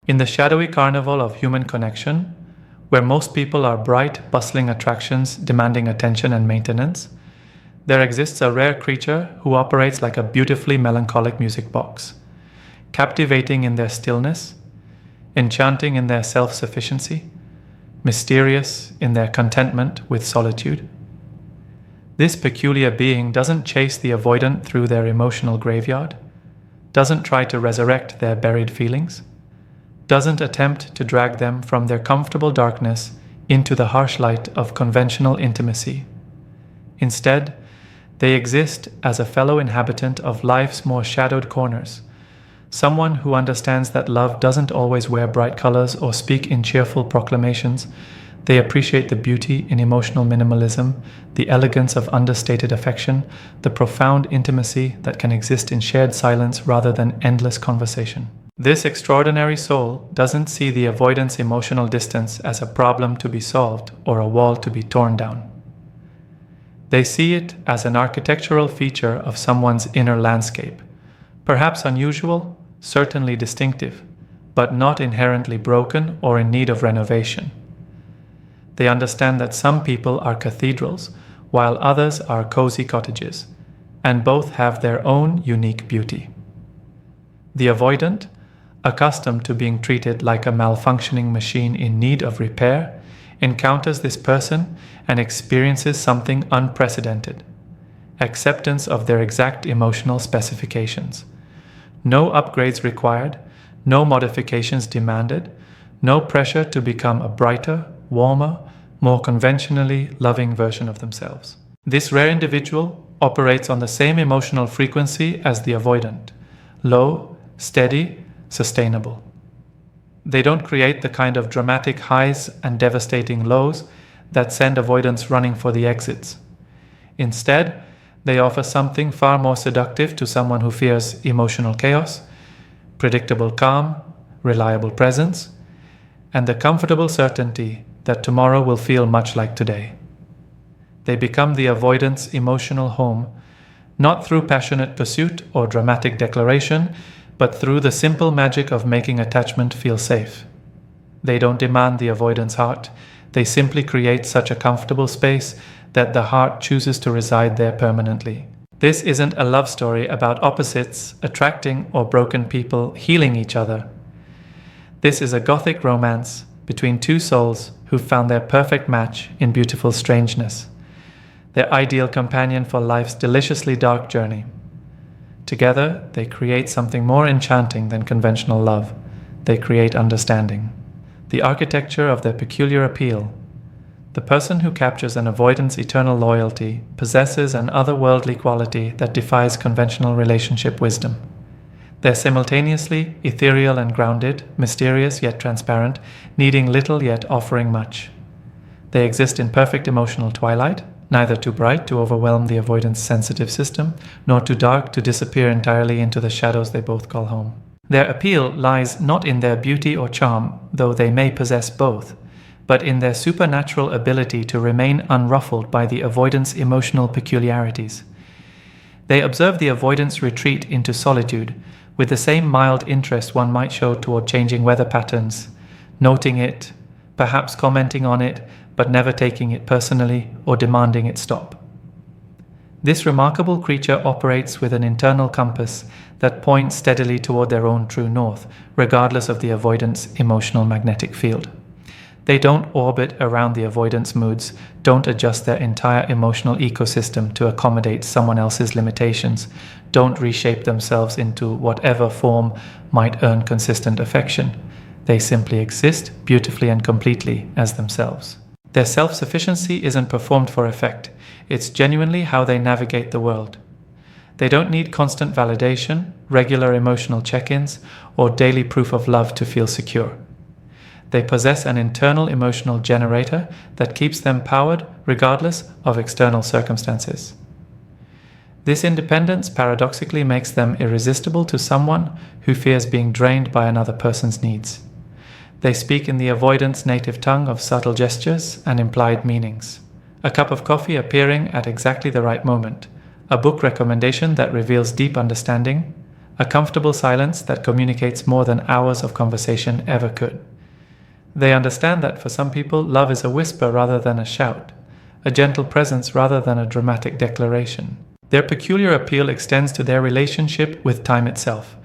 In the shadowy carnival of human connection, where most people are bright, bustling attractions demanding attention and maintenance, there exists a rare creature who operates like a beautifully melancholic music box, captivating in their stillness, enchanting in their self-sufficiency, mysterious in their contentment with solitude. This peculiar being doesn't chase the avoidant through their emotional graveyard, doesn't try to resurrect their buried feelings, doesn't attempt to drag them from their comfortable darkness into the harsh light of conventional intimacy. Instead, they exist as a fellow inhabitant of life's more shadowed corners, someone who understands that love doesn't always wear bright colors or speak in cheerful proclamations. They appreciate the beauty in emotional minimalism, the elegance of understated affection, the profound intimacy that can exist in shared silence rather than endless conversation. This extraordinary soul doesn't see the avoidance emotional distance as a problem to be solved or a wall to be torn down. They see it as an architectural feature of someone's inner landscape, perhaps unusual, certainly distinctive, but not inherently broken or in need of renovation. They understand that some people are cathedrals, while others are cozy cottages, and both have their own unique beauty. The avoidant, accustomed to being treated like a malfunctioning machine in need of repair, encounters this person and experiences something unprecedented: acceptance of their exact emotional specifications. No upgrades required, no modifications demanded, no pressure to become a brighter, warmer, more conventionally loving version of themselves. This rare individual operates on the same emotional frequency as the avoidant: low, steady, sustainable. They don't create the kind of dramatic highs and devastating lows that send avoidants running for the exits. Instead, they offer something far more seductive to someone who fears emotional chaos: predictable calm, reliable presence, and the comfortable certainty that tomorrow will feel much like today. They become the avoidant's emotional home, not through passionate pursuit or dramatic declaration, but through the simple magic of making attachment feel safe. They don't demand the avoidant's heart, they simply create such a comfortable space that the heart chooses to reside there permanently. This isn't a love story about opposites attracting or broken people healing each other. This is a gothic romance between two souls who've found their perfect match in beautiful strangeness, their ideal companion for life's deliciously dark journey. Together, they create something more enchanting than conventional love. They create understanding. The architecture of their peculiar appeal. The person who captures an avoidant's eternal loyalty possesses an otherworldly quality that defies conventional relationship wisdom. They're simultaneously ethereal and grounded, mysterious yet transparent, needing little yet offering much. They exist in perfect emotional twilight, neither too bright to overwhelm the avoidant's sensitive system, nor too dark to disappear entirely into the shadows they both call home. Their appeal lies not in their beauty or charm, though they may possess both, but in their supernatural ability to remain unruffled by the avoidant's emotional peculiarities. They observe the avoidant's retreat into solitude with the same mild interest one might show toward changing weather patterns, noting it, perhaps commenting on it, but never taking it personally or demanding it stop. This remarkable creature operates with an internal compass that points steadily toward their own true north, regardless of the avoidant's emotional magnetic field. They don't orbit around the avoidant's moods, don't adjust their entire emotional ecosystem to accommodate someone else's limitations, don't reshape themselves into whatever form might earn consistent affection. They simply exist beautifully and completely as themselves. Their self-sufficiency isn't performed for effect, it's genuinely how they navigate the world. They don't need constant validation, regular emotional check-ins, or daily proof of love to feel secure. They possess an internal emotional generator that keeps them powered regardless of external circumstances. This independence paradoxically makes them irresistible to someone who fears being drained by another person's needs. They speak in the avoidant's native tongue of subtle gestures and implied meanings. A cup of coffee appearing at exactly the right moment, a book recommendation that reveals deep understanding, a comfortable silence that communicates more than hours of conversation ever could. They understand that for some people, love is a whisper rather than a shout, a gentle presence rather than a dramatic declaration. Their peculiar appeal extends to their relationship with time itself.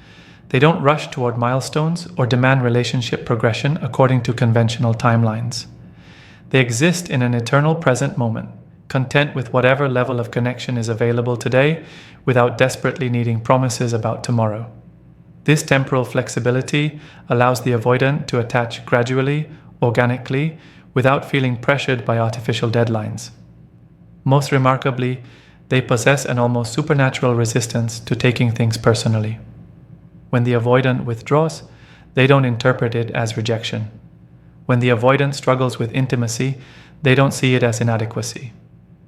They don't rush toward milestones or demand relationship progression according to conventional timelines. They exist in an eternal present moment, content with whatever level of connection is available today without desperately needing promises about tomorrow. This temporal flexibility allows the avoidant to attach gradually, organically, without feeling pressured by artificial deadlines. Most remarkably, they possess an almost supernatural resistance to taking things personally. When the avoidant withdraws, they don't interpret it as rejection. When the avoidant struggles with intimacy, they don't see it as inadequacy.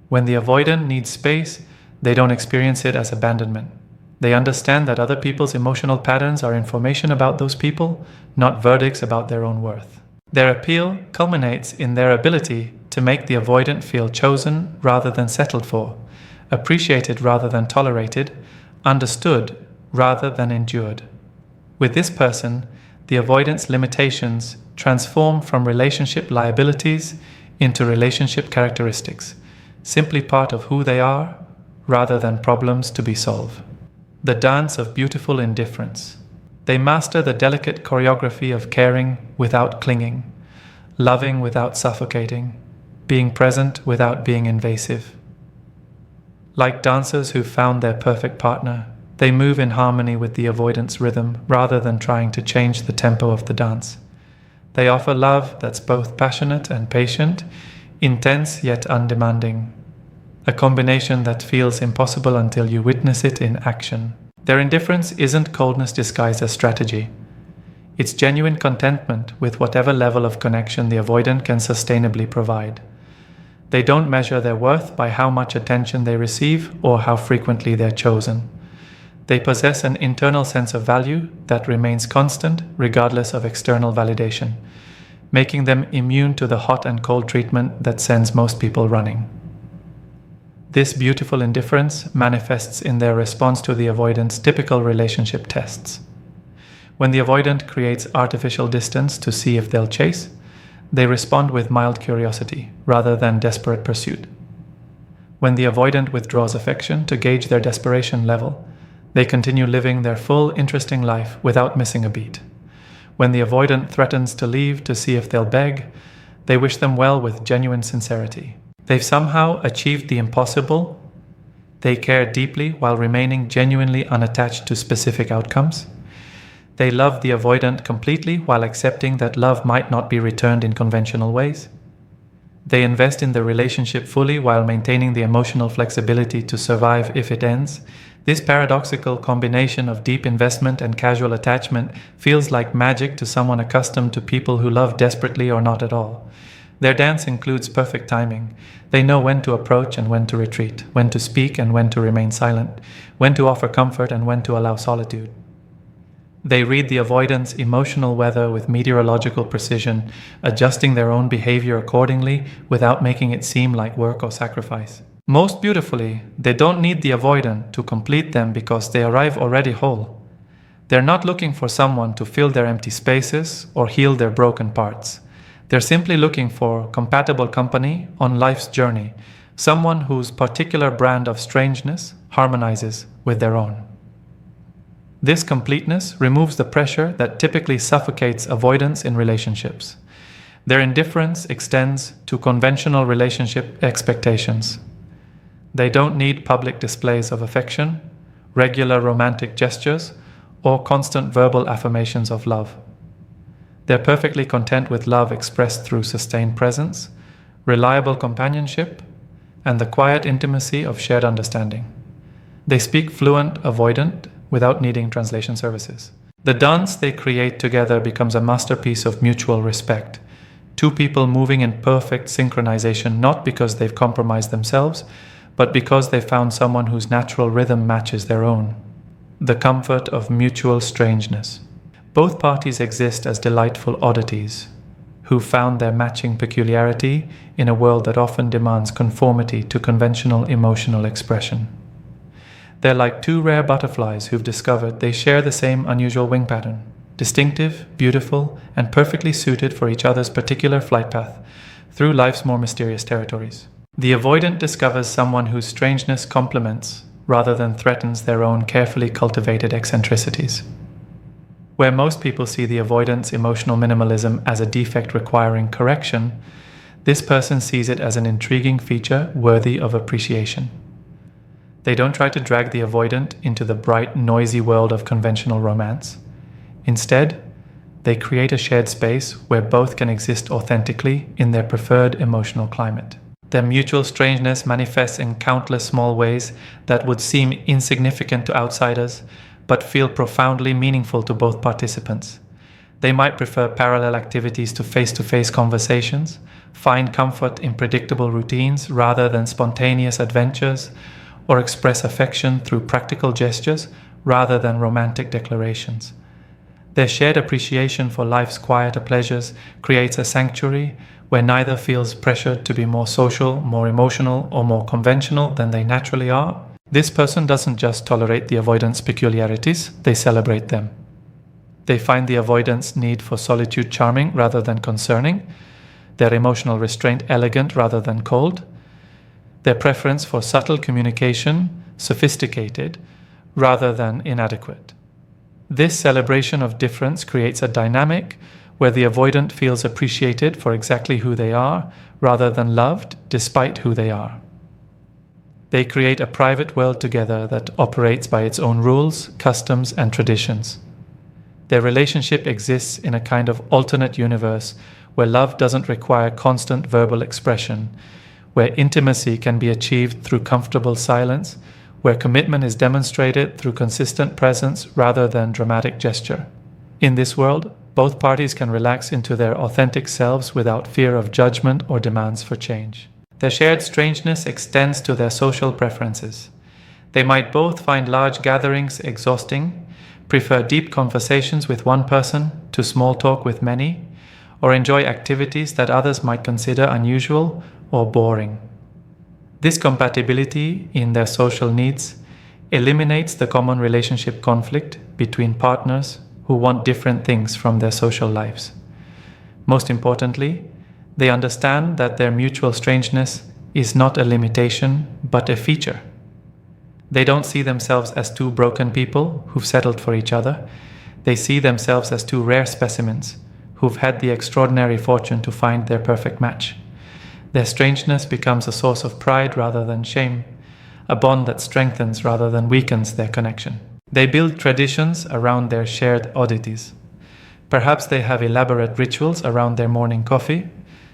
When the avoidant needs space, they don't experience it as abandonment. They understand that other people's emotional patterns are information about those people, not verdicts about their own worth. Their appeal culminates in their ability to make the avoidant feel chosen rather than settled for, appreciated rather than tolerated, understood rather than endured. With this person, the avoidant's limitations transform from relationship liabilities into relationship characteristics, simply part of who they are rather than problems to be solved. The dance of beautiful indifference. They master the delicate choreography of caring without clinging, loving without suffocating, being present without being invasive. Like dancers who found their perfect partner, they move in harmony with the avoidant's rhythm rather than trying to change the tempo of the dance. They offer love that's both passionate and patient, intense yet undemanding, a combination that feels impossible until you witness it in action. Their indifference isn't coldness disguised as strategy. It's genuine contentment with whatever level of connection the avoidant can sustainably provide. They don't measure their worth by how much attention they receive or how frequently they're chosen. They possess an internal sense of value that remains constant regardless of external validation, making them immune to the hot and cold treatment that sends most people running. This beautiful indifference manifests in their response to the avoidant's typical relationship tests. When the avoidant creates artificial distance to see if they'll chase, they respond with mild curiosity rather than desperate pursuit. When the avoidant withdraws affection to gauge their desperation level, they continue living their full, interesting life without missing a beat. When the avoidant threatens to leave to see if they'll beg, they wish them well with genuine sincerity. They've somehow achieved the impossible. They care deeply while remaining genuinely unattached to specific outcomes. They love the avoidant completely while accepting that love might not be returned in conventional ways. They invest in the relationship fully while maintaining the emotional flexibility to survive if it ends. This paradoxical combination of deep investment and casual attachment feels like magic to someone accustomed to people who love desperately or not at all. Their dance includes perfect timing. They know when to approach and when to retreat, when to speak and when to remain silent, when to offer comfort and when to allow solitude. They read the avoidant's emotional weather with meteorological precision, adjusting their own behavior accordingly without making it seem like work or sacrifice. Most beautifully, they don't need the avoidant to complete them because they arrive already whole. They're not looking for someone to fill their empty spaces or heal their broken parts. They're simply looking for compatible company on life's journey, someone whose particular brand of strangeness harmonizes with their own. This completeness removes the pressure that typically suffocates avoidance in relationships. Their indifference extends to conventional relationship expectations. They don't need public displays of affection, regular romantic gestures, or constant verbal affirmations of love. They're perfectly content with love expressed through sustained presence, reliable companionship, and the quiet intimacy of shared understanding. They speak fluent avoidant without needing translation services. The dance they create together becomes a masterpiece of mutual respect. Two people moving in perfect synchronization not because they've compromised themselves, but because they found someone whose natural rhythm matches their own. The comfort of mutual strangeness. Both parties exist as delightful oddities, who found their matching peculiarity in a world that often demands conformity to conventional emotional expression. They're like two rare butterflies who've discovered they share the same unusual wing pattern, distinctive, beautiful, and perfectly suited for each other's particular flight path through life's more mysterious territories. The avoidant discovers someone whose strangeness complements rather than threatens their own carefully cultivated eccentricities. Where most people see the avoidant's emotional minimalism as a defect requiring correction, this person sees it as an intriguing feature worthy of appreciation. They don't try to drag the avoidant into the bright, noisy world of conventional romance. Instead, they create a shared space where both can exist authentically in their preferred emotional climate. Their mutual strangeness manifests in countless small ways that would seem insignificant to outsiders, but feel profoundly meaningful to both participants. They might prefer parallel activities to face-to-face conversations, find comfort in predictable routines rather than spontaneous adventures, or express affection through practical gestures rather than romantic declarations. Their shared appreciation for life's quieter pleasures creates a sanctuary where neither feels pressured to be more social, more emotional, or more conventional than they naturally are. This person doesn't just tolerate the avoidant's peculiarities, they celebrate them. They find the avoidant's need for solitude charming rather than concerning, their emotional restraint elegant rather than cold, their preference for subtle communication sophisticated rather than inadequate. This celebration of difference creates a dynamic where the avoidant feels appreciated for exactly who they are rather than loved despite who they are. They create a private world together that operates by its own rules, customs, and traditions. Their relationship exists in a kind of alternate universe where love doesn't require constant verbal expression, where intimacy can be achieved through comfortable silence, where commitment is demonstrated through consistent presence rather than dramatic gesture. In this world, both parties can relax into their authentic selves without fear of judgment or demands for change. Their shared strangeness extends to their social preferences. They might both find large gatherings exhausting, prefer deep conversations with one person to small talk with many, or enjoy activities that others might consider unusual or boring. This compatibility in their social needs eliminates the common relationship conflict between partners who want different things from their social lives. Most importantly, they understand that their mutual strangeness is not a limitation, but a feature. They don't see themselves as two broken people who've settled for each other. They see themselves as two rare specimens who've had the extraordinary fortune to find their perfect match. Their strangeness becomes a source of pride rather than shame, a bond that strengthens rather than weakens their connection. They build traditions around their shared oddities. Perhaps they have elaborate rituals around their morning coffee,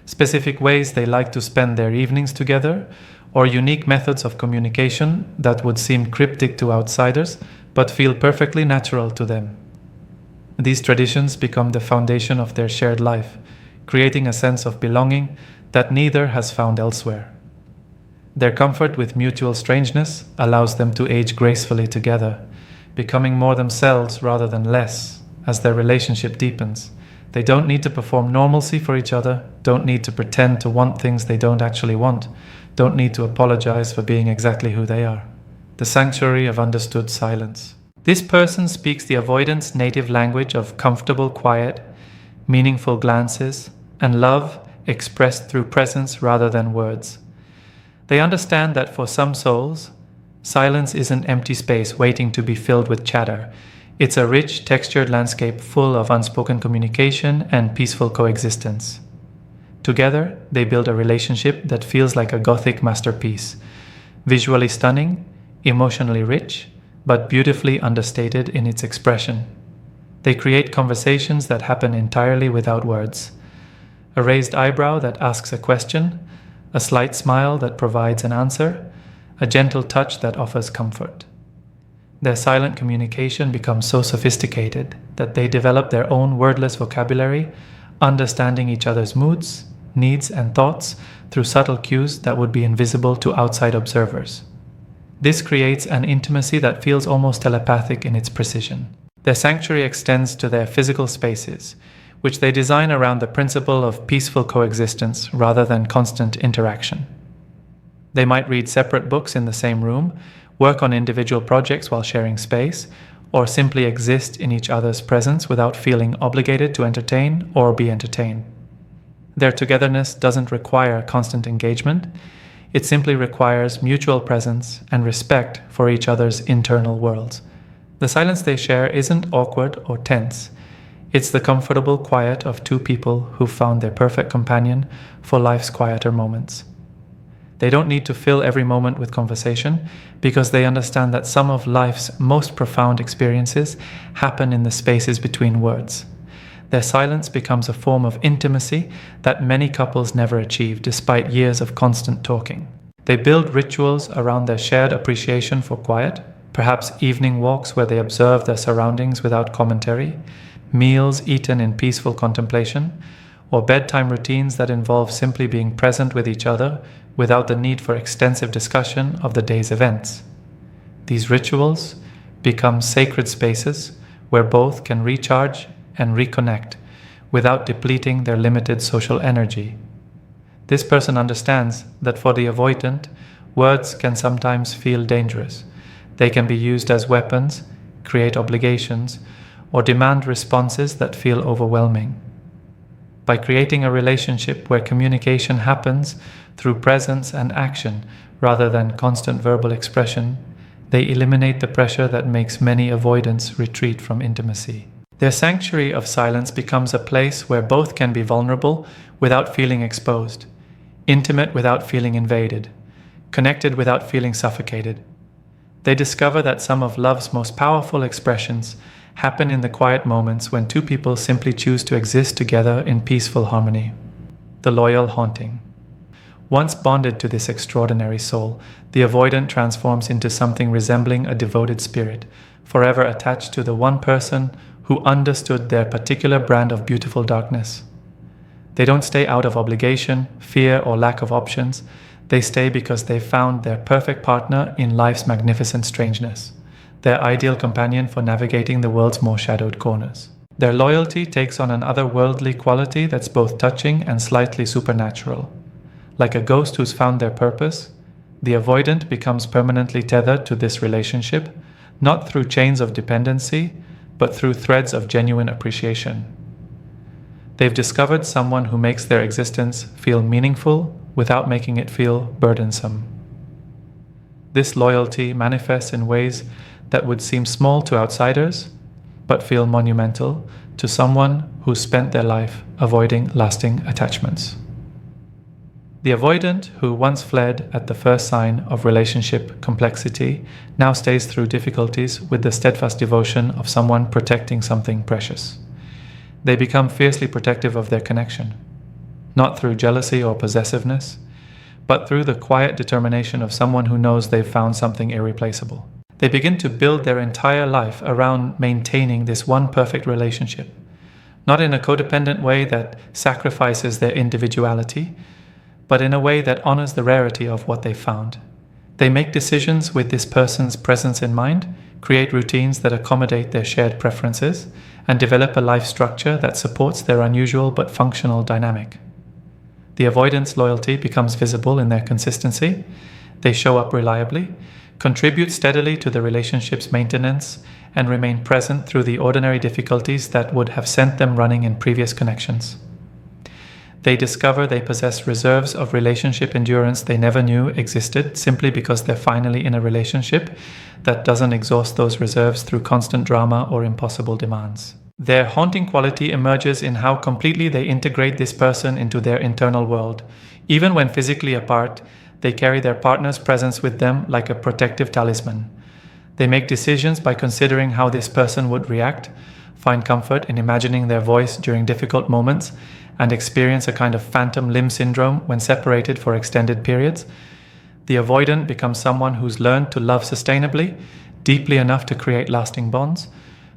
specific ways they like to spend their evenings together, or unique methods of communication that would seem cryptic to outsiders but feel perfectly natural to them. These traditions become the foundation of their shared life, creating a sense of belonging that neither has found elsewhere. Their comfort with mutual strangeness allows them to age gracefully together, becoming more themselves rather than less as their relationship deepens. They don't need to perform normalcy for each other, don't need to pretend to want things they don't actually want, don't need to apologize for being exactly who they are. The sanctuary of understood silence. This person speaks the avoidant's native language of comfortable quiet, meaningful glances, and love expressed through presence rather than words. They understand that for some souls, silence isn't empty space waiting to be filled with chatter. It's a rich, textured landscape full of unspoken communication and peaceful coexistence. Together, they build a relationship that feels like a Gothic masterpiece, visually stunning, emotionally rich, but beautifully understated in its expression. They create conversations that happen entirely without words. A raised eyebrow that asks a question, a slight smile that provides an answer, a gentle touch that offers comfort. Their silent communication becomes so sophisticated that they develop their own wordless vocabulary, understanding each other's moods, needs, and thoughts through subtle cues that would be invisible to outside observers. This creates an intimacy that feels almost telepathic in its precision. Their sanctuary extends to their physical spaces, which they design around the principle of peaceful coexistence rather than constant interaction. They might read separate books in the same room, work on individual projects while sharing space, or simply exist in each other's presence without feeling obligated to entertain or be entertained. Their togetherness doesn't require constant engagement. It simply requires mutual presence and respect for each other's internal worlds. The silence they share isn't awkward or tense. It's the comfortable quiet of two people who've found their perfect companion for life's quieter moments. They don't need to fill every moment with conversation because they understand that some of life's most profound experiences happen in the spaces between words. Their silence becomes a form of intimacy that many couples never achieve despite years of constant talking. They build rituals around their shared appreciation for quiet, perhaps evening walks where they observe their surroundings without commentary, meals eaten in peaceful contemplation, or bedtime routines that involve simply being present with each other without the need for extensive discussion of the day's events. These rituals become sacred spaces where both can recharge and reconnect without depleting their limited social energy. This person understands that for the avoidant, words can sometimes feel dangerous. They can be used as weapons, create obligations, or demand responses that feel overwhelming. By creating a relationship where communication happens through presence and action rather than constant verbal expression, they eliminate the pressure that makes many avoidants retreat from intimacy. Their sanctuary of silence becomes a place where both can be vulnerable without feeling exposed, intimate without feeling invaded, connected without feeling suffocated. They discover that some of love's most powerful expressions happen in the quiet moments when two people simply choose to exist together in peaceful harmony. The loyal haunting. Once bonded to this extraordinary soul, the avoidant transforms into something resembling a devoted spirit, forever attached to the one person who understood their particular brand of beautiful darkness. They don't stay out of obligation, fear, or lack of options. They stay because they found their perfect partner in life's magnificent strangeness, their ideal companion for navigating the world's more shadowed corners. Their loyalty takes on an otherworldly quality that's both touching and slightly supernatural. Like a ghost who's found their purpose, the avoidant becomes permanently tethered to this relationship, not through chains of dependency, but through threads of genuine appreciation. They've discovered someone who makes their existence feel meaningful without making it feel burdensome. This loyalty manifests in ways that would seem small to outsiders, but feel monumental to someone who spent their life avoiding lasting attachments. The avoidant who once fled at the first sign of relationship complexity now stays through difficulties with the steadfast devotion of someone protecting something precious. They become fiercely protective of their connection, not through jealousy or possessiveness, but through the quiet determination of someone who knows they've found something irreplaceable. They begin to build their entire life around maintaining this one perfect relationship, not in a codependent way that sacrifices their individuality, but in a way that honors the rarity of what they found. They make decisions with this person's presence in mind, create routines that accommodate their shared preferences, and develop a life structure that supports their unusual but functional dynamic. The avoidant's loyalty becomes visible in their consistency. They show up reliably, contribute steadily to the relationship's maintenance, and remain present through the ordinary difficulties that would have sent them running in previous connections. They discover they possess reserves of relationship endurance they never knew existed simply because they're finally in a relationship that doesn't exhaust those reserves through constant drama or impossible demands. Their haunting quality emerges in how completely they integrate this person into their internal world. Even when physically apart, they carry their partner's presence with them like a protective talisman. They make decisions by considering how this person would react, find comfort in imagining their voice during difficult moments, and experience a kind of phantom limb syndrome when separated for extended periods. The avoidant becomes someone who's learned to love sustainably, deeply enough to create lasting bonds,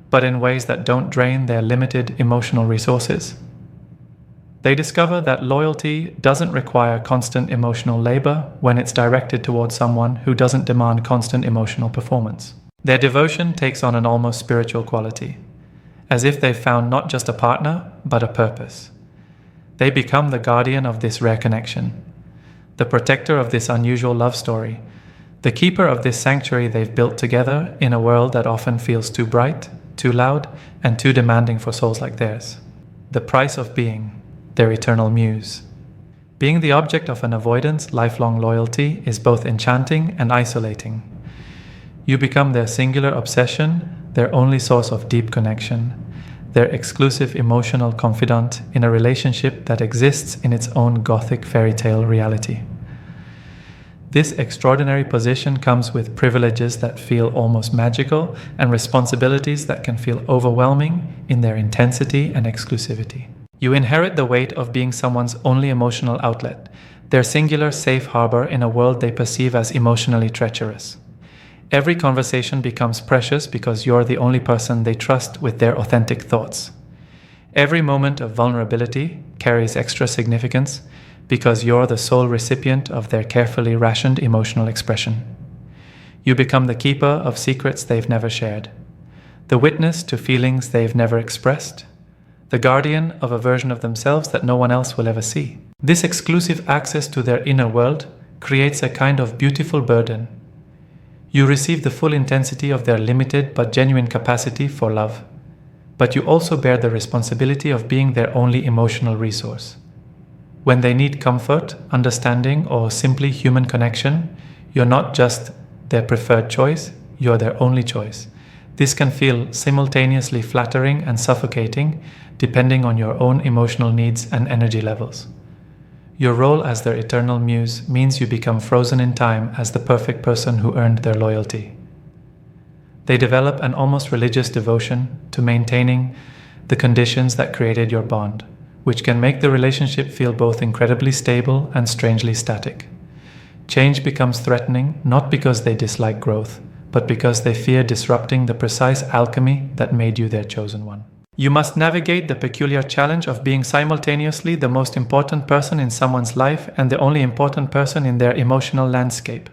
but in ways that don't drain their limited emotional resources. They discover that loyalty doesn't require constant emotional labor when it's directed towards someone who doesn't demand constant emotional performance. Their devotion takes on an almost spiritual quality, as if they've found not just a partner, but a purpose. They become the guardian of this rare connection, the protector of this unusual love story, The keeper of this sanctuary they've built together in a world that often feels too bright, too loud, and too demanding for souls like theirs. The price of being their eternal muse. Being the object of an avoidant's lifelong loyalty is both enchanting and isolating. You become their singular obsession, their only source of deep connection, their exclusive emotional confidant in a relationship that exists in its own gothic fairy tale reality. This extraordinary position comes with privileges that feel almost magical and responsibilities that can feel overwhelming in their intensity and exclusivity. You inherit the weight of being someone's only emotional outlet, their singular safe harbor in a world they perceive as emotionally treacherous. Every conversation becomes precious because you're the only person they trust with their authentic thoughts. Every moment of vulnerability carries extra significance because you're the sole recipient of their carefully rationed emotional expression. You become the keeper of secrets they've never shared, the witness to feelings they've never expressed, the guardian of a version of themselves that no one else will ever see. This exclusive access to their inner world creates a kind of beautiful burden. You receive the full intensity of their limited but genuine capacity for love, but you also bear the responsibility of being their only emotional resource. When they need comfort, understanding, or simply human connection, you're not just their preferred choice, you're their only choice. This can feel simultaneously flattering and suffocating, depending on your own emotional needs and energy levels. Your role as their eternal muse means you become frozen in time as the perfect person who earned their loyalty. They develop an almost religious devotion to maintaining the conditions that created your bond, which can make the relationship feel both incredibly stable and strangely static. Change becomes threatening not because they dislike growth, but because they fear disrupting the precise alchemy that made you their chosen one. You must navigate the peculiar challenge of being simultaneously the most important person in someone's life and the only important person in their emotional landscape.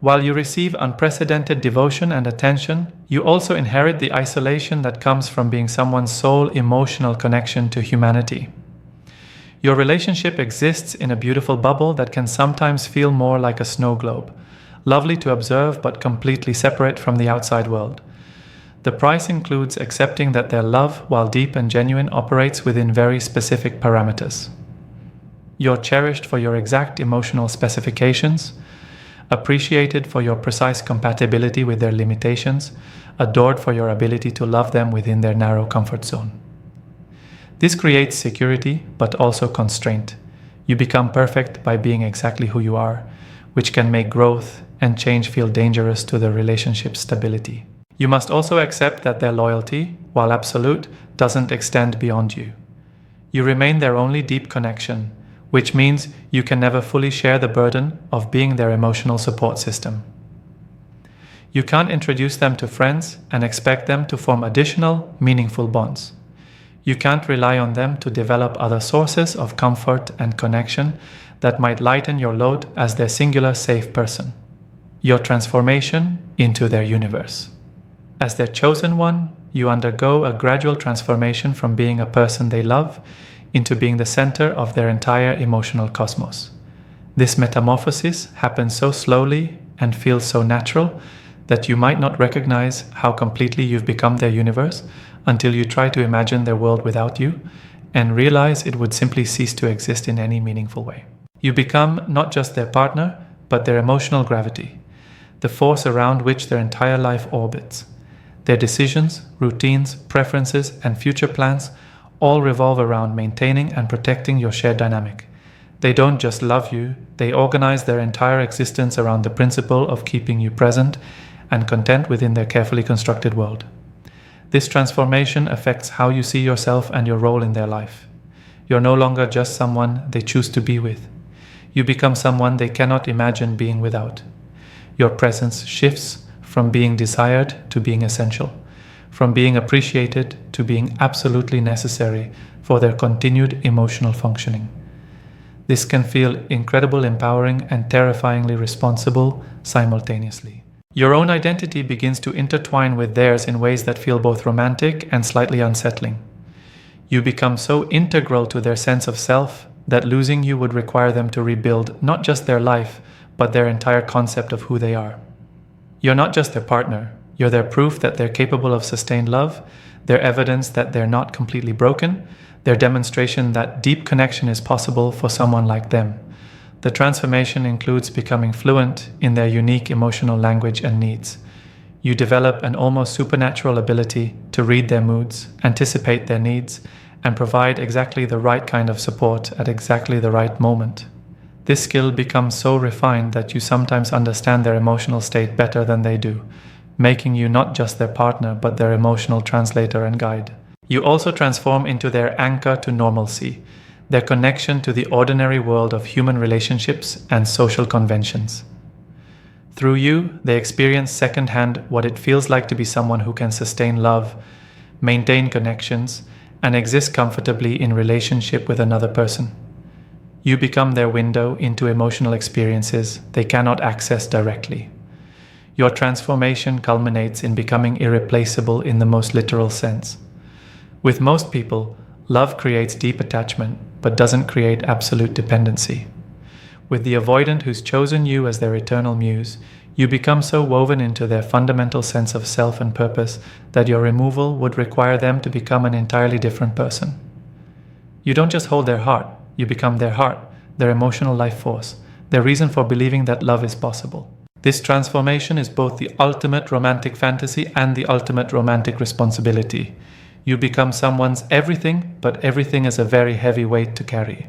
While you receive unprecedented devotion and attention, you also inherit the isolation that comes from being someone's sole emotional connection to humanity. Your relationship exists in a beautiful bubble that can sometimes feel more like a snow globe, lovely to observe but completely separate from the outside world. The price includes accepting that their love, while deep and genuine, operates within very specific parameters. You're cherished for your exact emotional specifications, appreciated for your precise compatibility with their limitations, adored for your ability to love them within their narrow comfort zone. This creates security, but also constraint. You become perfect by being exactly who you are, which can make growth and change feel dangerous to the relationship's stability. You must also accept that their loyalty, while absolute, doesn't extend beyond you. You remain their only deep connection, which means you can never fully share the burden of being their emotional support system. You can't introduce them to friends and expect them to form additional, meaningful bonds. You can't rely on them to develop other sources of comfort and connection that might lighten your load as their singular safe person. Your transformation into their universe. As their chosen one, you undergo a gradual transformation from being a person they love into being the center of their entire emotional cosmos. This metamorphosis happens so slowly and feels so natural that you might not recognize how completely you've become their universe until you try to imagine their world without you and realize it would simply cease to exist in any meaningful way. You become not just their partner, but their emotional gravity, the force around which their entire life orbits. Their decisions, routines, preferences, and future plans all revolve around maintaining and protecting your shared dynamic. They don't just love you, they organize their entire existence around the principle of keeping you present and content within their carefully constructed world. This transformation affects how you see yourself and your role in their life. You're no longer just someone they choose to be with. You become someone they cannot imagine being without. Your presence shifts from being desired to being essential, from being appreciated to being absolutely necessary for their continued emotional functioning. This can feel incredibly empowering and terrifyingly responsible simultaneously. Your own identity begins to intertwine with theirs in ways that feel both romantic and slightly unsettling. You become so integral to their sense of self that losing you would require them to rebuild not just their life, but their entire concept of who they are. You're not just their partner, you're their proof that they're capable of sustained love, their evidence that they're not completely broken, their demonstration that deep connection is possible for someone like them. The transformation includes becoming fluent in their unique emotional language and needs. You develop an almost supernatural ability to read their moods, anticipate their needs, and provide exactly the right kind of support at exactly the right moment. This skill becomes so refined that you sometimes understand their emotional state better than they do, making you not just their partner but their emotional translator and guide. You also transform into their anchor to normalcy, their connection to the ordinary world of human relationships and social conventions. Through you, they experience secondhand what it feels like to be someone who can sustain love, maintain connections, and exist comfortably in relationship with another person. You become their window into emotional experiences they cannot access directly. Your transformation culminates in becoming irreplaceable in the most literal sense. With most people, love creates deep attachment, but doesn't create absolute dependency. With the avoidant who's chosen you as their eternal muse, you become so woven into their fundamental sense of self and purpose that your removal would require them to become an entirely different person. You don't just hold their heart, you become their heart, their emotional life force, their reason for believing that love is possible. This transformation is both the ultimate romantic fantasy and the ultimate romantic responsibility. You become someone's everything, but everything is a very heavy weight to carry.